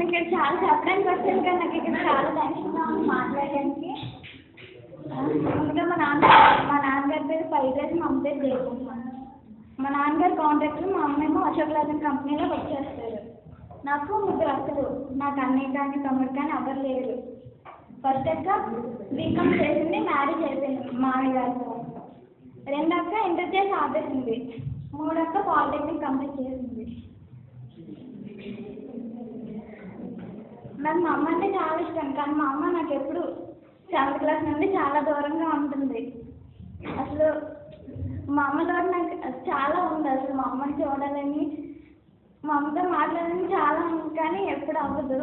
ఇక్కడ చాలా చెప్పడానికి వచ్చాను కానీ నాకు ఇక్కడ చాలా టెన్షన్గా ఉంది మాట్లాడడానికి. ముందుగా మా నాన్నగారి పేరు ఫైజాజ్, మా అమ్మ పేరు దేవి. మా నాన్నగారు కాంట్రాక్టర్, మా అమ్మేమో అశోక్ లేలాండ్ కంపెనీలో వర్క్ చేస్తారు. నాకు 3 అక్కలు, నాకు అన్నయ్య కానీ తమ్ముడు కానీ ఎవరు లేరు. ఫస్ట్ అక్క బీకామ్ చేసింది, మ్యారేజ్ అయిపోయింది మామయ్య గారితో. 2 అక్క ఇంటర్ చేసి ఆపేసింది. 3 అక్క పాలిటెక్నిక్ కంప్లీట్ చేసింది. నాకు మా అమ్మ అంటే చాలా ఇష్టం, కానీ మా అమ్మ నాకు ఎప్పుడు 7th క్లాస్ నుండి చాలా దూరంగా ఉంటుంది. అసలు మా అమ్మతో నాకు చాలా ఉంది. అసలు మా అమ్మని చూడాలని, మా అమ్మతో మాట్లాడాలని చాలా ఉంది, కానీ ఎప్పుడు అవ్వదు.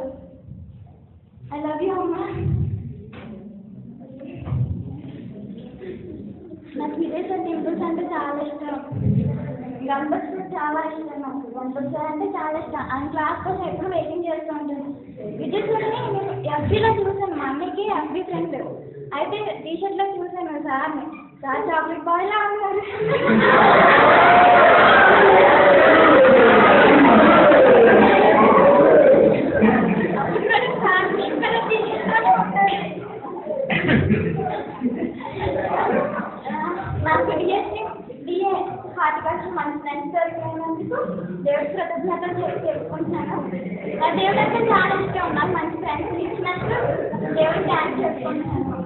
ఐ లవ్ యూ అమ్మ. నాకు విదేశీ టెంపుల్స్ అంటే చాలా ఇష్టం. గణపతి చాలా ఇష్టం. నాకు గణపతి అంటే చాలా ఇష్టం. ఆయన క్లాస్ కోసం ఎప్పుడు వెయిటింగ్ చేస్తూ ఉంటాను. విజయసార్ని నేను ఎఫ్బీలో చూసాను. మా అన్నకి ఎఫ్బీ ఫ్రెండ్ అయితే టీషర్ట్లో చూసాను సార్ని. సార్ చాక్లెట్ బాయ్లా ఉన్నారు. నాకు డిఏ 40% మంచి ఫ్రెండ్స్ దొరికినందుకు దేవుడి కృతజ్ఞతలు చెప్పుకుంటున్నాను. నా దేవుడు అంటే చాలా ఇష్టం. నాకు మంచి ఫ్రెండ్స్ ఇచ్చినట్టు దేవుడు థ్యాంక్స్ చెప్పుకుంటున్నాను.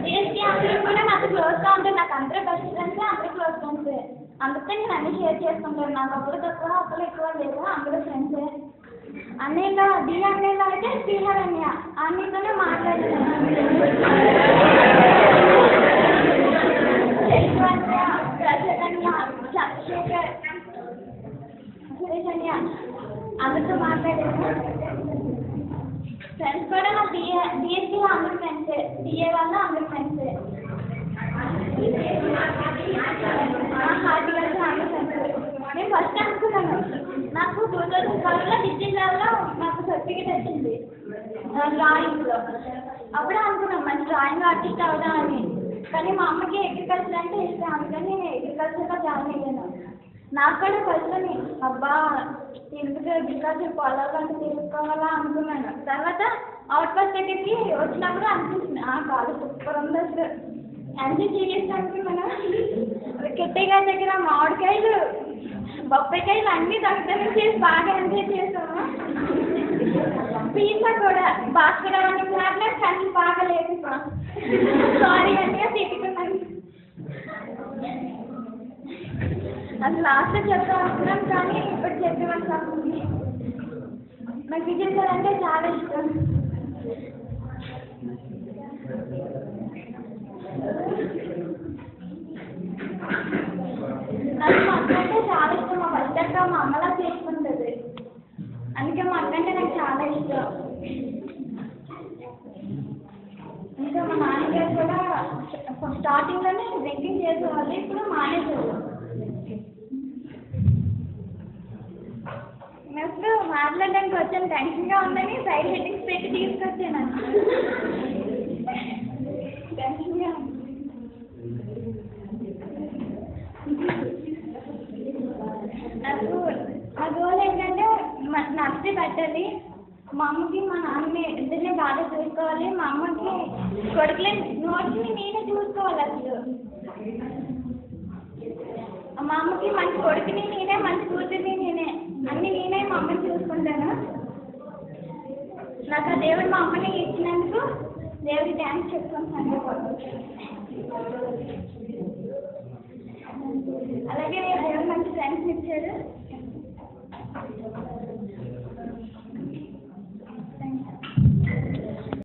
డిఎస్కి అందరూ కూడా నాకు క్లోజ్గా ఉంటారు. నాకు అందరూ బెస్ట్ ఫ్రెండ్స్, అందరూ క్లోజ్ ఫ్రెండ్స్. అందుకే నేను అన్ని షేర్ చేసుకుంటాను. నాకు అప్పుడు తక్కువ అప్పుడు ఎక్కువ లేదు, అందరూ ఫ్రెండ్సే. అన్నయ్యలో డిఏ అన్నయ్యలో అయితే శ్రీహర్ అన్నయ్య, అన్నయ్యతోనే మాట్లాడుతున్నాను. చంద్రశేఖర్, సురేష్ అన్నయ్య అందరితో మాట్లాడాను. ఫ్రెండ్స్ కూడా నా డిఎస్సీలో అందరు ఫ్రెండ్సే, డిఏ వల్ల అందరు ఫ్రెండ్సే. హార్టీ వల్ల అందరు ఫ్రెండ్సే. నేను ఫస్ట్ అనుకున్నాను నాకు 2012లో డిస్ట్రిక్ట్లో నాకు సర్టిఫికేట్ వచ్చింది డ్రాయింగ్లో. అప్పుడే అనుకున్నాను మంచి డ్రాయింగ్ ఆర్టిస్ట్ అవుదామని. కానీ మా అమ్మకి అగ్రికల్చర్ అంటే ఇష్టం, అందుకని నేను అగ్రికల్చర్లో జాయిన్ అయ్యాను. నాకు కూడా ఫస్ట్ని అబ్బా ఎందుకు అగ్రికల్చర్ పొలాలంటే తీసుకోవాలా అనుకున్నాను. తర్వాత అవుట్ బస్ దగ్గరికి వచ్చినప్పుడు అనిపించింది కాదు సూపర్ ఉంది, అసలు ఎంజాయ్ చేయొచ్చు అనుకున్నాను. కిట్టయ్య గారి దగ్గర మామిడికాయలు బొప్పాయికాయలు అన్నీ దొంగతనం చేసి బాగా ఎంజాయ్ చేసాము. పిజ్జా కూడా భాస్కర్ అవ్వడానికి కానీ బాగా లేదు, సారీ అని తిట్టుకున్నాను. అది లాస్ట్లో చెప్తా అనుకున్నాను కానీ ఇప్పుడు చెప్పేవాళ్ళు కాకుండా. నాకు విజయ్ సార్ అంటే చాలా ఇష్టం. నాకు మా అక్క అంటే చాలా ఇష్టం. మా ఫస్ట్ అక్క మా అమ్మలా చేసుకుంటుంది, అందుకే మా అక్క అంటే నాకు చాలా ఇష్టం. ఇంకా మా నాన్నగారు కూడా స్టార్టింగ్లోనే డ్రింకింగ్ చేసేవాళ్ళు, ఇప్పుడు మానేశారు. అసలు మాట్లాడడానికి వచ్చాను, టెన్షన్గా ఉందని సైడ్ హెడ్డింగ్స్ పెట్టి తీసుకొచ్చాను. టెన్షన్గా నాకు ఆ గోల్ ఏంటంటే నర్సరీ పెట్టాలి, మా అమ్మకి మా నాన్నని ఇద్దరిని బాగా చూసుకోవాలి, మా అమ్మకి కొడుకులే నోట్స్ని నేనే చూసుకోవాలి. అసలు మా అమ్మకి మంచి కొడుకుని నేనే, మంచి కూతురిని నేనే, అన్నీ నేనే మా అమ్మని చూసుకుంటాను. నాకు ఆ దేవుడు మా అమ్మని ఇచ్చినందుకు దేవుడికి థ్యాంక్స్ చెప్పుకుంటున్నాను.